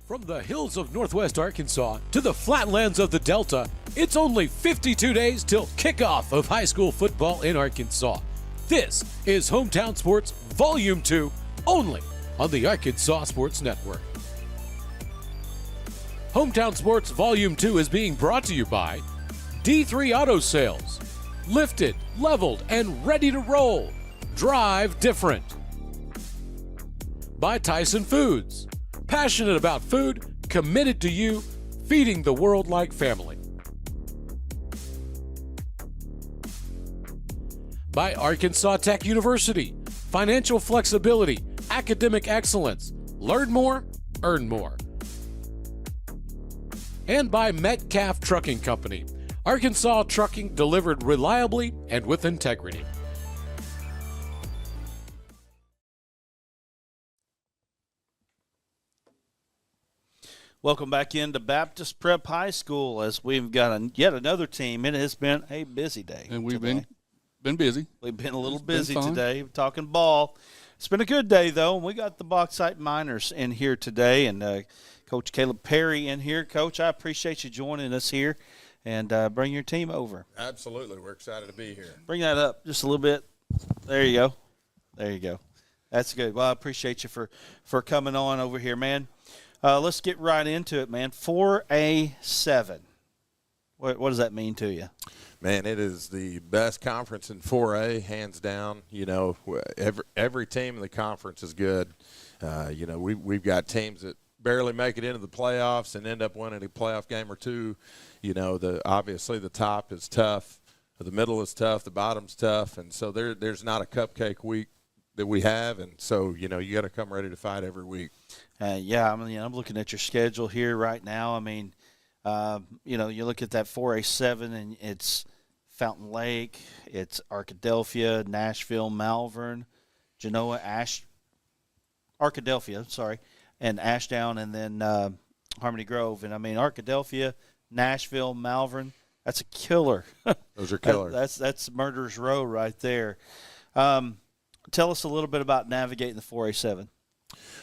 From the hills of northwest Arkansas to the flatlands of the Delta, it's only 52 days till kickoff of high school football in Arkansas. This is Hometown Sports Volume 2, only on the Arkansas Sports Network. Hometown Sports Volume 2 is being brought to you by D3 Auto Sales. Lifted, leveled, and ready to roll. Drive different. By Tyson Foods. Passionate about food, committed to you, feeding the world like family. By Arkansas Tech University. Financial flexibility, academic excellence. Learn more, earn more. And by Metcalf Trucking Company. Arkansas trucking delivered reliably and with integrity. Welcome back into Baptist Prep High School as we've got yet another team. It has been a busy day. And we've been busy. We've been a little busy today talking ball. It's been a good day, though. We got the Bauxite Miners in here today, and Coach Caleb Perry in here. Coach, I appreciate you joining us here, and bring your team over. Absolutely. We're excited to be here. Bring that up just a little bit. There you go. There you go. That's good. Well, I appreciate you for coming on over here, man. Let's get right into it, man. 4A7. What does that mean to you? Man, it is the best conference in 4A, hands down. You know, every team in the conference is good. You know, we've got teams that barely make it into the playoffs and end up winning a playoff game or two. You know, obviously the top is tough, the middle is tough, the bottom's tough, and so there's not a cupcake week that we have, and so, you know, you got to come ready to fight every week. Yeah, I mean, I'm looking at your schedule here right now. I mean, you know, you look at that 4A7, and it's Fountain Lake, it's Arkadelphia, Nashville, Malvern, Genoa, Arkadelphia, sorry, and Ashdown, and then Harmony Grove. And, I mean, Arkadelphia, Nashville, Malvern, that's a killer. Those are killers. That's Murderer's Row right there. Tell us a little bit about navigating the 4A7.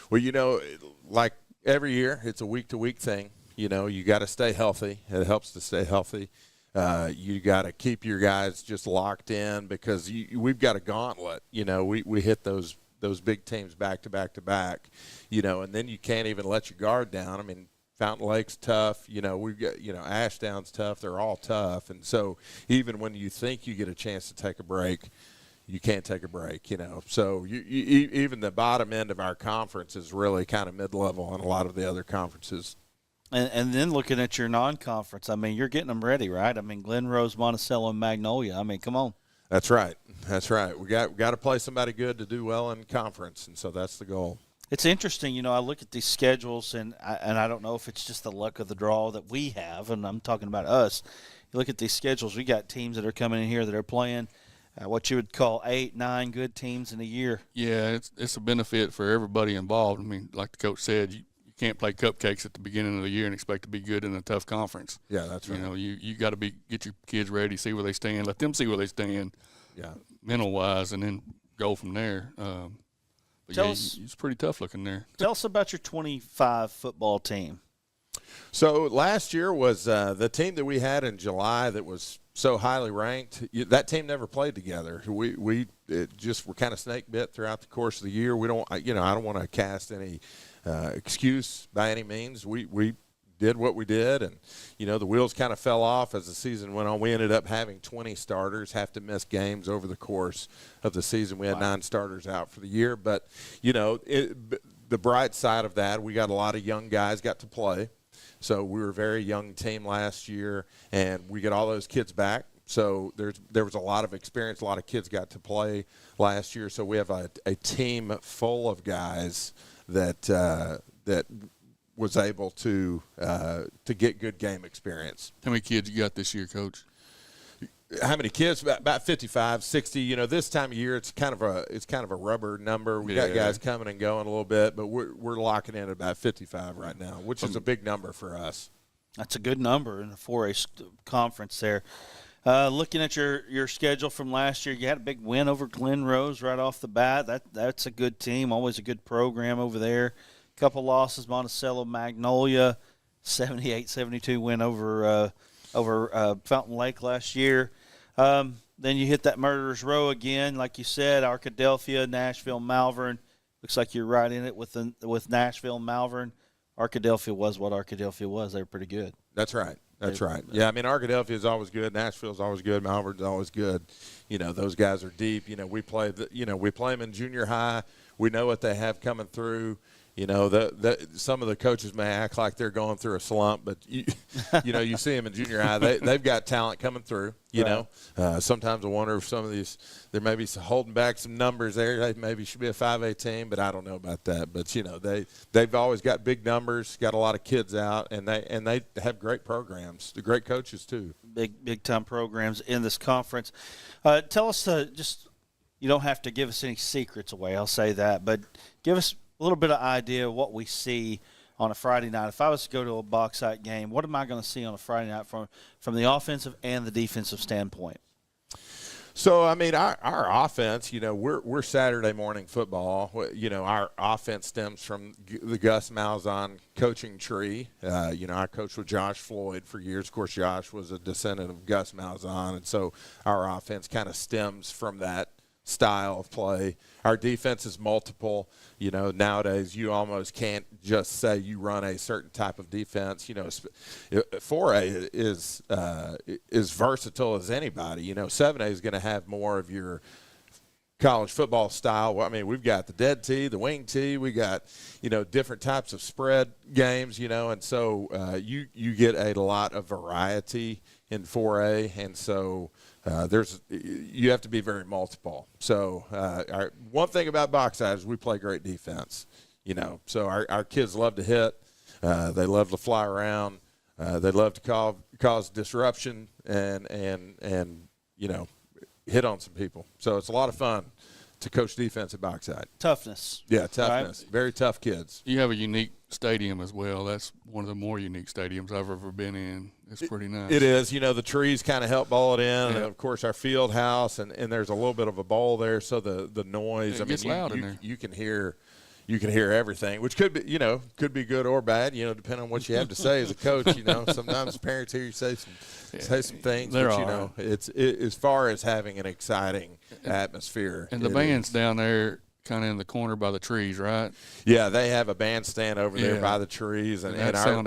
Well, you know, like every year, it's a week-to-week thing. You know, you got to stay healthy. It helps to stay healthy. You got to keep your guys just locked in because we've got a gauntlet. You know, we hit those big teams back to back to back. You know, and then you can't even let your guard down. I mean, Fountain Lake's tough. You know, we've got, you know, Ashdown's tough. They're all tough. And so even when you think you get a chance to take a break, you can't take a break, you know. So even the bottom end of our conference is really kind of mid-level on a lot of the other conferences. And then looking at your non-conference, I mean, you're getting them ready, right? I mean, Glen Rose, Monticello, and Magnolia. I mean, come on. That's right. That's right. We got to play somebody good to do well in conference, and so that's the goal. It's interesting, you know, I look at these schedules, and I don't know if it's just the luck of the draw that we have, and I'm talking about us. You look at these schedules, we got teams that are coming in here that are playing what you would call 8, 9 good teams in a year. Yeah, it's a benefit for everybody involved. I mean, like the coach said, you can't play cupcakes at the beginning of the year and expect to be good in a tough conference. Yeah, that's right. You know, you got to get your kids ready, see where they stand, let them see where they stand, mental-wise, and then go from there. But it's pretty tough looking there. Tell us about your 25 football team. So last year was the team that we had in July that was so highly ranked. That team never played together. We just were kind of snake bit throughout the course of the year. We don't, you know, I don't want to cast any excuse by any means. We did what we did, and you know the wheels kind of fell off as the season went on. We ended up having 20 starters have to miss games over the course of the season. We had 9 starters out for the year, but you know the bright side of that, we got a lot of young guys got to play. So we were a very young team last year, and we get all those kids back. So there was a lot of experience. A lot of kids got to play last year. So we have a team full of guys that was able to get good game experience. How many kids you got this year, Coach? How many kids? About 55, 60. You know, this time of year it's kind of a rubber number. We got guys coming and going a little bit, but we're locking in at about 55 right now, which is a big number for us. That's a good number in the 4A conference there. Looking at your schedule from last year, you had a big win over Glen Rose right off the bat. That's a good team, always a good program over there. couple losses. Monticello, Magnolia, 78-72 win over Fountain Lake last year. Then you hit that Murderers Row again, like you said, Arkadelphia, Nashville, Malvern. Looks like you're right in it with Nashville, Malvern. Arkadelphia was what Arkadelphia was. They were pretty good. That's right. That's right. Yeah, I mean, Arkadelphia is always good. Nashville's always good. Malvern's always good. You know, those guys are deep. You know, we play them in junior high. We know what they have coming through. You know, some of the coaches may act like they're going through a slump, but you see them in junior high. They've got talent coming through. You Right. know, sometimes I wonder if some of these there may be holding back some numbers there. They maybe should be a 5A team, but I don't know about that. But you know, they've always got big numbers, got a lot of kids out, and they have great programs. The great coaches too. Big time programs in this conference. Tell us just. You don't have to give us any secrets away. I'll say that, but give us a little bit of idea of what we see on a Friday night. If I was to go to a Bauxite game, what am I going to see on a Friday night from the offensive and the defensive standpoint? So, I mean, our offense, you know, we're Saturday morning football. You know, our offense stems from the Gus Malzahn coaching tree. You know, I coached with Josh Floyd for years. Of course, Josh was a descendant of Gus Malzahn, and so our offense kind of stems from that style of play. Our defense is multiple. You know, nowadays you almost can't just say you run a certain type of defense. You know, 4A is versatile as anybody. You know, 7A is going to have more of your college football style. I mean, we've got the dead tee, the wing tee. We got, you know, different types of spread games, you know, and so you get a lot of variety in 4A, and so you have to be very multiple. So one thing about Bauxite is we play great defense, you know. So our kids love to hit. They love to fly around. They love to cause disruption and you know, hit on some people. So it's a lot of fun to coach defense at Bauxite. Toughness. Yeah, toughness. Right? Very tough kids. You have a unique stadium as well. That's one of the more unique stadiums I've ever been in. It's pretty nice. It is. You know, the trees kind of help ball it in. Yeah. And, of course, our field house, and there's a little bit of a bowl there, so the noise. It gets loud in there. You can hear everything, which could be good or bad, you know, depending on what you have to say as a coach. You know, sometimes parents hear you say some things, but you know, it's as far as having an exciting atmosphere. And the band's down there kind of in the corner by the trees, right? Yeah, they have a bandstand over there by the trees, and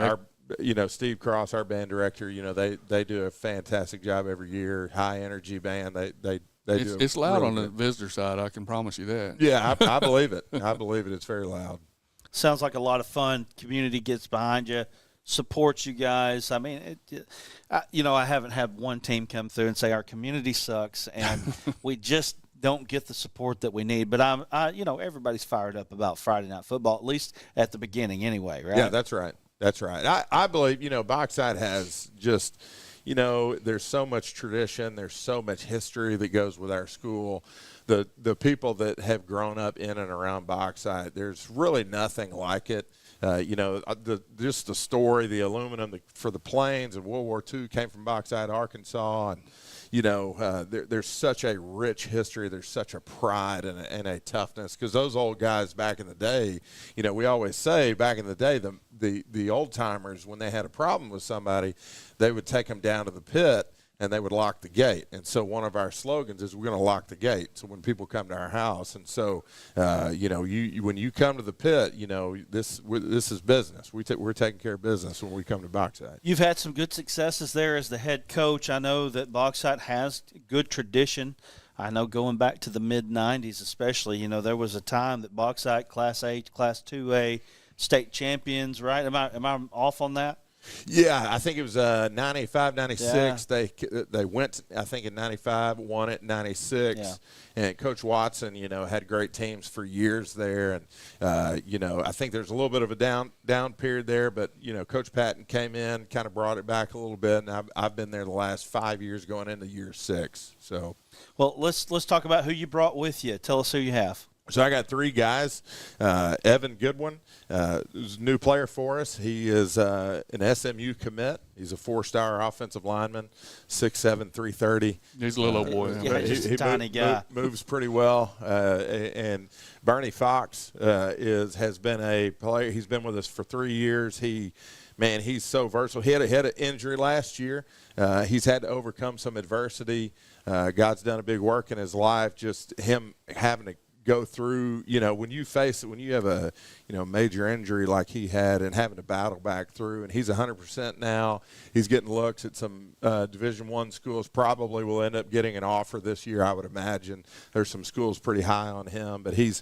our you know, Steve Cross, our band director, you know, they do a fantastic job every year. High energy band. It's loud on the visitor side. I can promise you that. Yeah, I believe it. I believe it. It's very loud. Sounds like a lot of fun. Community gets behind you, supports you guys. I mean, you know, I haven't had one team come through and say our community sucks and we just don't get the support that we need. But you know, everybody's fired up about Friday night football, at least at the beginning, anyway. Right? Yeah, that's right. That's right. I believe, you know, Bauxite has just, you know, there's so much tradition. There's so much history that goes with our school. The people that have grown up in and around Bauxite, there's really nothing like it. You know, just the story, the aluminum for the planes in World War II came from Bauxite, Arkansas, and you know, there's such a rich history. There's such a pride and a toughness, because those old guys back in the day, you know, we always say back in the day, the old timers, when they had a problem with somebody, they would take them down to the pit and they would lock the gate. And so one of our slogans is, we're going to lock the gate. So when people come to our house, and so you know, when you come to the pit, you know, this is business. We're taking care of business when we come to Bauxite. You've had some good successes there as the head coach. I know that Bauxite has good tradition. I know going back to the mid-'90s especially, you know, there was a time that Bauxite Class A, Class 2A state champions, right? Am I off on that? Yeah, I think it was 95, 96. Yeah. They went, I think, in 95, won it in 96. Yeah. And Coach Watson, you know, had great teams for years there. And, you know, I think there's a little bit of a down period there. But, you know, Coach Patton came in, kind of brought it back a little bit. And I've been there the last 5 years going into year 6. So, well, let's talk about who you brought with you. Tell us who you have. So I got 3 guys. Evan Goodwin is a new player for us. He is an SMU commit. He's a 4-star offensive lineman, 6'7", 330. He's a little old boy. Yeah, he's a tiny guy. Moves pretty well. Bernie Fox has been a player. He's been with us for 3 years. He's so versatile. He had an injury last year. He's had to overcome some adversity. God's done a big work in his life. Just him having to go through, when you have a, major injury like he had and having to battle back through, and he's 100% now. He's getting looks at some Division I schools. Probably will end up getting an offer this year, I would imagine. There's some schools pretty high on him, but he's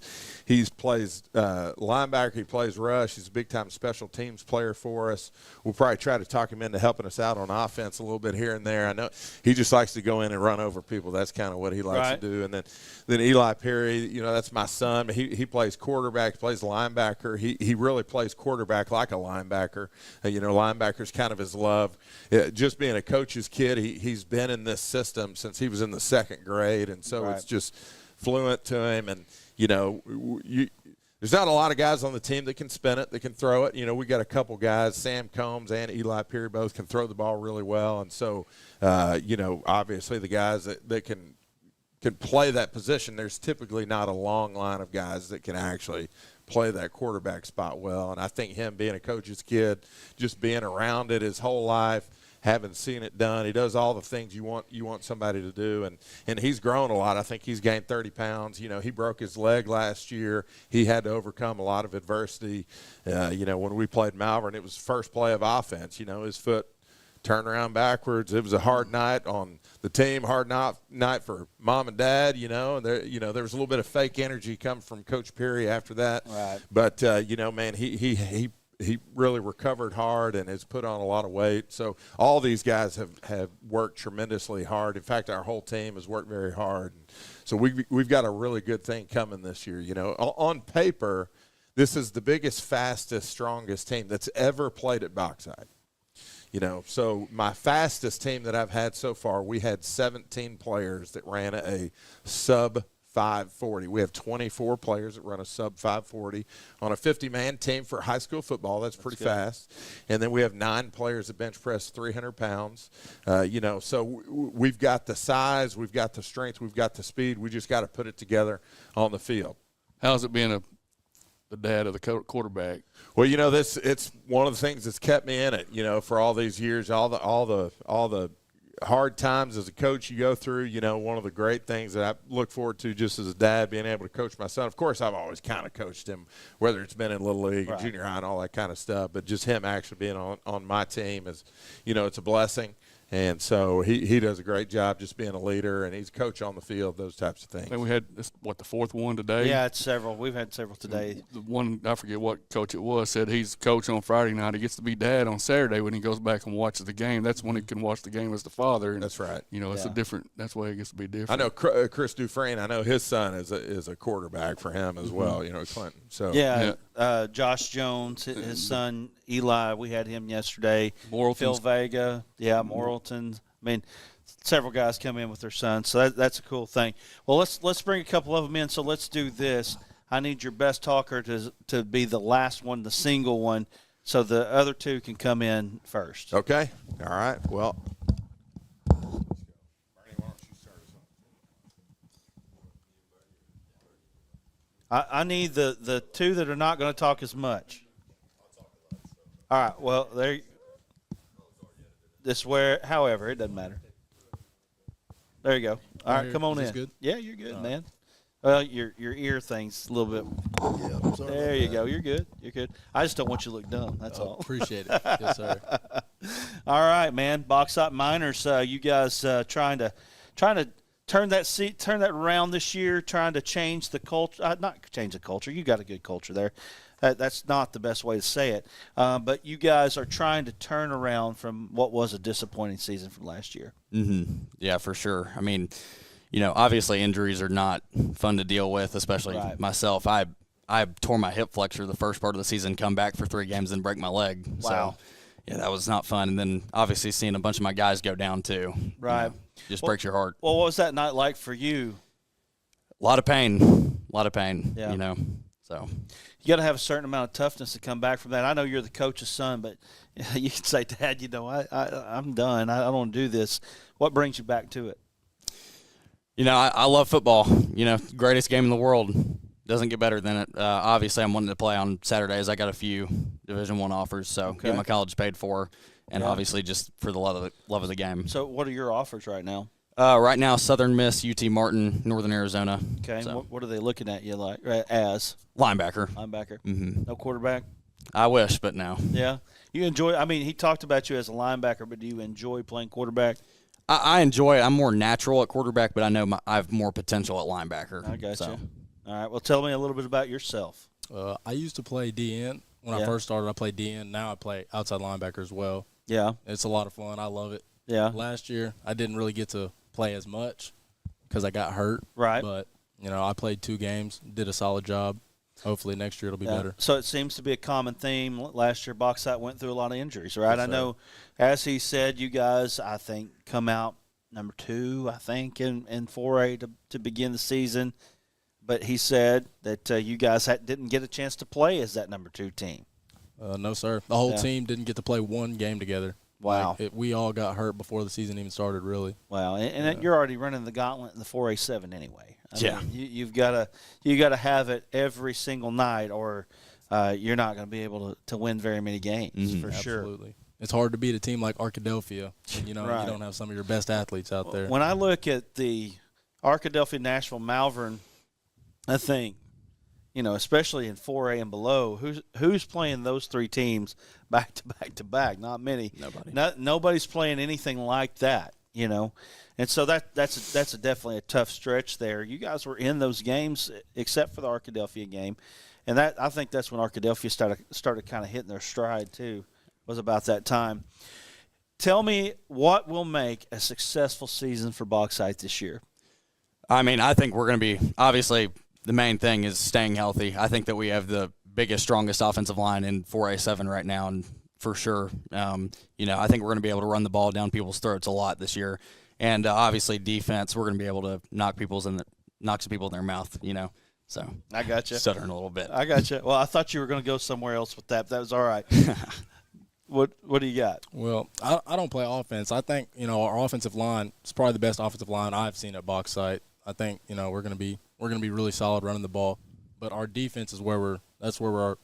plays linebacker. He plays rush. He's a big-time special teams player for us. We'll probably try to talk him into helping us out on offense a little bit here and there. I know he just likes to go in and run over people. That's kind of what he likes to do. And then Eli Perry, that's my son. He plays quarterback, plays linebacker. He really plays quarterback like a linebacker. Linebacker's kind of his love. Just being a coach's kid, he's been in this system since he was in the second grade, and so it's just fluent to him. And, there's not a lot of guys on the team that can spin it, that can throw it. We got a couple guys, Sam Combs and Eli Perry, both can throw the ball really well. And so, obviously the guys that can play that position, there's typically not a long line of guys that can actually play that quarterback spot well. And I think him being a coach's kid, just being around it his whole life, having seen it done, he does all the things you want somebody to do. And he's grown a lot. I think he's gained 30 pounds. He broke his leg last year. He had to overcome a lot of adversity. When we played Malvern, it was the first play of offense. His foot turned around backwards. It was a hard night on the team, hard night for mom and dad, and there was a little bit of fake energy coming from Coach Perry after that. Right. But, man, he really recovered hard and has put on a lot of weight. So all these guys have worked tremendously hard. In fact, our whole team has worked very hard. So we've got a really good thing coming this year. On paper, this is the biggest, fastest, strongest team that's ever played at Bauxite. So my fastest team that I've had so far, we had 17 players that ran a sub 540. We have 24 players that run a sub 540 on a 50-man team for high school football. That's pretty fast. And then we have 9 players that bench press 300 pounds. So we've got the size, we've got the strength, we've got the speed. We just got to put it together on the field. How's it being the dad of the quarterback? Well, it's one of the things that's kept me in it, for all these years, all the hard times as a coach you go through. One of the great things that I look forward to just as a dad, being able to coach my son. Of course, I've always kind of coached him, whether it's been in Little League or junior high and all that kind of stuff, but just him actually being on my team is, it's a blessing. And so he does a great job just being a leader, and he's a coach on the field, those types of things. And we had, the fourth one today? Yeah, it's several. We've had several today. The one, I forget what coach it was, said he's coach on Friday night. He gets to be dad on Saturday when he goes back and watches the game. That's when he can watch the game as the father. And, that's right. It's a different – that's why it gets to be different. I know Chris Dufresne, I know his son is a quarterback for him as well, Clinton. So Josh Jones, his son Eli, we had him yesterday. Phil Morrilton's Vega, Morrilton. I mean, several guys come in with their sons, so that's a cool thing. Well, let's bring a couple of them in. So let's do this. I need your best talker to be the last one, the single one, so the other two can come in first. Okay. All right. Well, I need the two that are not going to talk as much. All right. Well, there. However, it doesn't matter. There you go. All right, come on in. Good? Yeah, you're good, man. Well, your ear thing's a little bit. Yeah, sorry There you go. You're good. You're good. I just don't want you to look dumb. That's all. Appreciate it. Yes, sir. All right, man. Bauxite Miners. You guys trying to turn that around this year. Trying to change the culture. Not change the culture. You got a good culture there. That's not the best way to say it. But you guys are trying to turn around from what was a disappointing season from last year. Mm-hmm. Yeah, for sure. I mean, obviously injuries are not fun to deal with, especially myself. I tore my hip flexor the first part of the season, come back for 3 games, and break my leg. Wow. So, yeah, that was not fun. And then obviously seeing a bunch of my guys go down too. Right. Just breaks your heart. Well, what was that night like for you? A lot of pain. Yeah. So you got to have a certain amount of toughness to come back from that. I know you're the coach's son, but you can say, Dad, I'm done. I don't want to do this. What brings you back to it? I love football. Greatest game in the world. Doesn't get better than it. Obviously, I'm wanting to play on Saturdays. I got a few Division I offers, so get my college paid for, and obviously just for the love of the game. So what are your offers right now? Right now, Southern Miss, UT Martin, Northern Arizona. Okay, So. what are they looking at you like as? Linebacker. Mm-hmm. No quarterback? I wish, but no. Yeah. You enjoy – I mean, he talked about you as a linebacker, but do you enjoy playing quarterback? I enjoy it. I'm more natural at quarterback, but I know I have more potential at linebacker. I got so. you. All right. Well, tell me a little bit about yourself. I used to play DN. When I first started, I played DN. Now I play outside linebacker as well. Yeah. It's a lot of fun. I love it. Yeah. Last year, I didn't really get to play as much because I got hurt. Right. But, I played 2 games, did a solid job. Hopefully next year it'll be better. So it seems to be a common theme. Last year, Bauxite went through a lot of injuries, right? Yes, I know, as he said, you guys, I think, come out number 2, I think, in 4A to begin the season. But he said that you guys didn't get a chance to play as that number 2 team. No, sir. The whole team didn't get to play one game together. Wow. We all got hurt before the season even started, really. Wow. And you're already running the gauntlet in the 4A7 anyway. I mean, you've got to have it every single night, or you're not going to be able to win very many games for sure. Absolutely. It's hard to beat a team like Arkadelphia. And, you don't have some of your best athletes out there. When I look at the Arkadelphia, Nashville, Malvern, I think, especially in 4A and below, who's playing those 3 teams back to back to back? Not many. Nobody. Nobody's playing anything like that, And so that's definitely a tough stretch there. You guys were in those games except for the Arkadelphia game, and I think that's when Arkadelphia started kind of hitting their stride too. Was about that time. Tell me what will make a successful season for Bauxite this year. I mean, I think we're going to be – obviously the main thing is staying healthy. I think that we have the biggest, strongest offensive line in 4A7 right now, and for sure. I think we're going to be able to run the ball down people's throats a lot this year. And obviously defense, we're going to be able to knock some people in their mouth, So I got you. Stuttering a little bit. I got you. Well, I thought you were going to go somewhere else with that. That was all right. What do you got? Well, I don't play offense. I think, our offensive line is probably the best offensive line I've seen at Bauxite. I think, we're going to be really solid running the ball. But our defense is that's where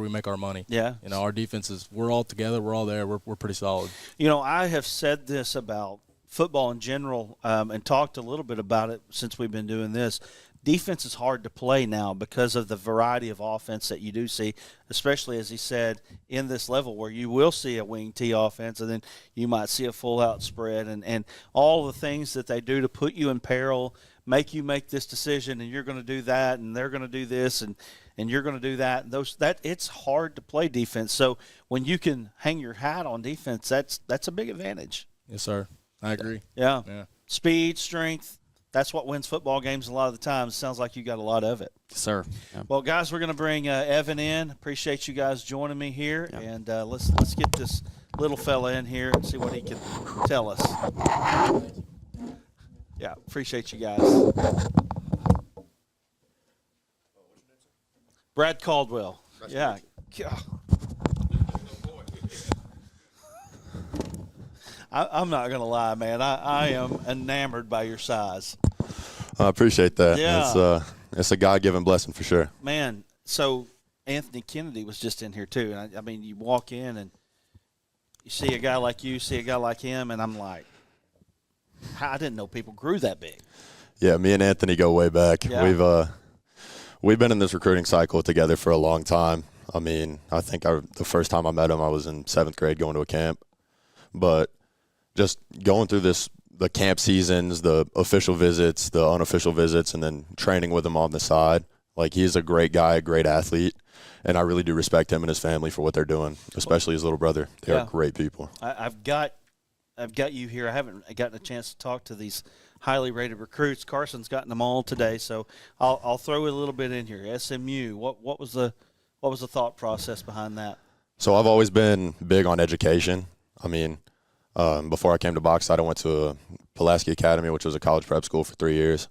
we make our money. Yeah. Our defense is, we're all together, we're all there, we're pretty solid. I have said this about football in general and talked a little bit about it since we've been doing this. Defense is hard to play now because of the variety of offense that you do see, especially, as he said, in this level where you will see a wing T offense and then you might see a full-out spread and all the things that they do to put you in peril, make you make this decision, and you're going to do that, and they're going to do this, and you're going to do that. And it's hard to play defense. So when you can hang your hat on defense, that's a big advantage. Yes, sir. I agree. Yeah. Speed, strength. That's what wins football games a lot of the time. It sounds like you got a lot of it. Yes, sir. Yeah. Well, guys, we're going to bring Evan in. Appreciate you guys joining me here, and let's get this little fella in here and see what he can tell us. Yeah, appreciate you guys. Brad Caldwell. Yeah. I'm not going to lie, man. I am enamored by your size. I appreciate that. Yeah. It's a God-given blessing for sure. Man, so Anthony Kennedy was just in here too. And I mean, you walk in and you see a guy like you, see a guy like him, and I'm like, I didn't know people grew that big. Yeah, me and Anthony go way back. Yeah. We've been in this recruiting cycle together for a long time. I mean, I think the first time I met him, I was in 7th grade going to a camp. But just going through the camp seasons, the official visits, the unofficial visits, and then training with him on the side. Like, he's a great guy, a great athlete, and I really do respect him and his family for what they're doing, especially his little brother. They are great people. I've got you here. I haven't gotten a chance to talk to these highly rated recruits. Carson's gotten them all today, so I'll throw a little bit in here. SMU. What was the thought process behind that? So I've always been big on education. I mean, before I came to Bauxite, I went to Pulaski Academy, which was a college prep school for 3 years.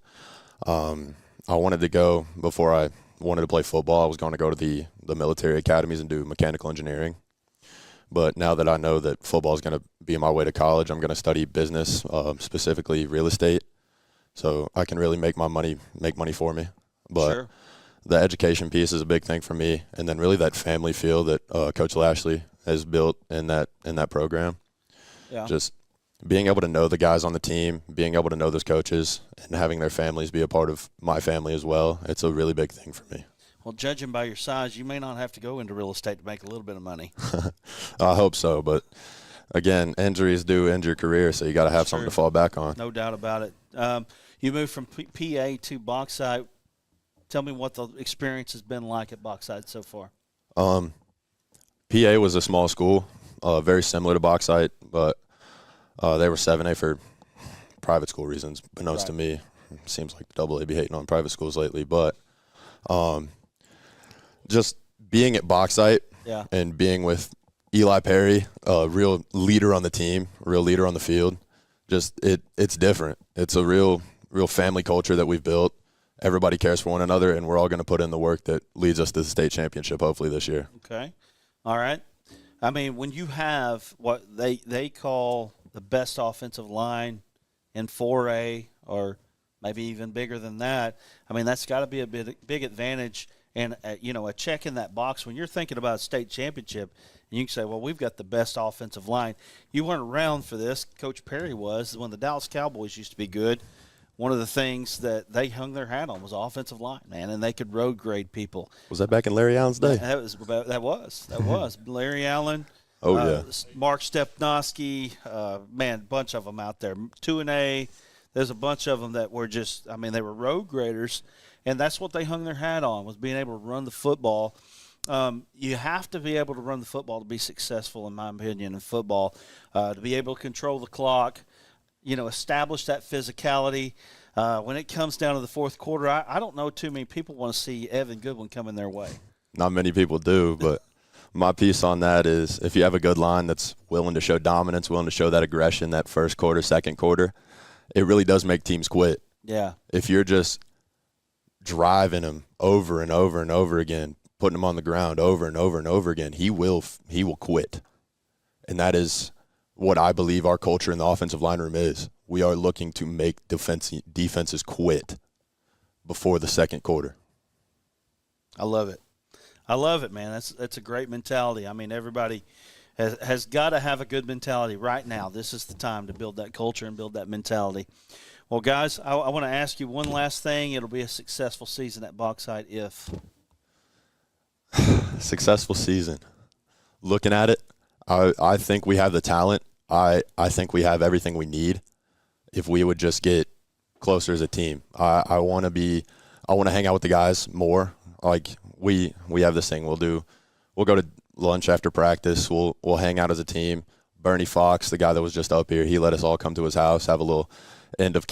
I wanted to go, before I wanted to play football, I was going to go to the military academies and do mechanical engineering. But now that I know that football is going to be my way to college, I'm going to study business, specifically real estate, so I can really make money for me. But Sure. the education piece is a big thing for me, and then really that family feel that Coach Lashley has built in that program. Yeah. Just being able to know the guys on the team, being able to know those coaches, and having their families be a part of my family as well. It's a really big thing for me. Well, judging by your size, you may not have to go into real estate to make a little bit of money. I hope so, but again, injuries do end your career, so you got to have something to fall back on. No doubt about it. You moved from PA to Bauxite. Tell me what the experience has been like at Bauxite so far. PA was a small school, very similar to Bauxite, but they were 7A for private school reasons. Unbeknownst to me, it seems like the AA be hating on private schools lately, but just being at Bauxite and being with Eli Perry, a real leader on the team, a real leader on the field, just it's different. It's a real family culture that we've built. Everybody cares for one another, and we're all going to put in the work that leads us to the state championship hopefully this year. Okay. All right. I mean, when you have what they call the best offensive line in 4A or maybe even bigger than that, I mean, that's got to be a big advantage. And, a check in that box, when you're thinking about a state championship, and you can say, well, we've got the best offensive line. You weren't around for this. Coach Perry was. When the Dallas Cowboys used to be good, one of the things that they hung their hat on was offensive line, man, and they could road grade people. Was that back in Larry Allen's day? That was. Larry Allen. Oh, yeah. Mark Stepnoski, man, bunch of them out there. 2A. There's a bunch of them that were just, I mean, they were road graders. And that's what they hung their hat on, was being able to run the football. You have to be able to run the football to be successful, in my opinion, in football. To be able to control the clock, establish that physicality. When it comes down to the fourth quarter, I don't know too many people want to see Evan Goodwin coming their way. Not many people do, but my piece on that is if you have a good line that's willing to show dominance, willing to show that aggression, that first quarter, second quarter, it really does make teams quit. Yeah. If you're just driving him over and over and over again, putting him on the ground over and over and over again, he will quit. And that is what I believe our culture in the offensive line room is. We are looking to make defenses quit before the second quarter. I love it, man. That's a great mentality. I mean, everybody has got to have a good mentality right now. This is the time to build that culture and build that mentality. Well, guys, I want to ask you one last thing. It'll be a successful season at Bauxite if? Successful season. Looking at it, I think we have the talent. I think we have everything we need if we would just get closer as a team. I want to hang out with the guys more. Like we have this thing we'll go to lunch after practice. We'll hang out as a team. Bernie Fox, the guy that was just up here, he let us all come to his house, have a little end of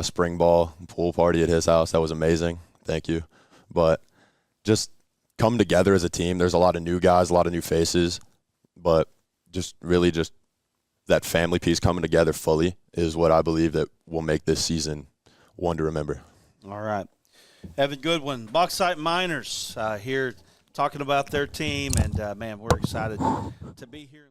spring ball pool party at his house. That was amazing. Thank you. But just come together as a team. There's a lot of new guys, a lot of new faces, but just that family piece coming together fully is what I believe that will make this season one to remember. All right. Evan Goodwin, Bauxite Miners, here talking about their team, and, man, we're excited to be here.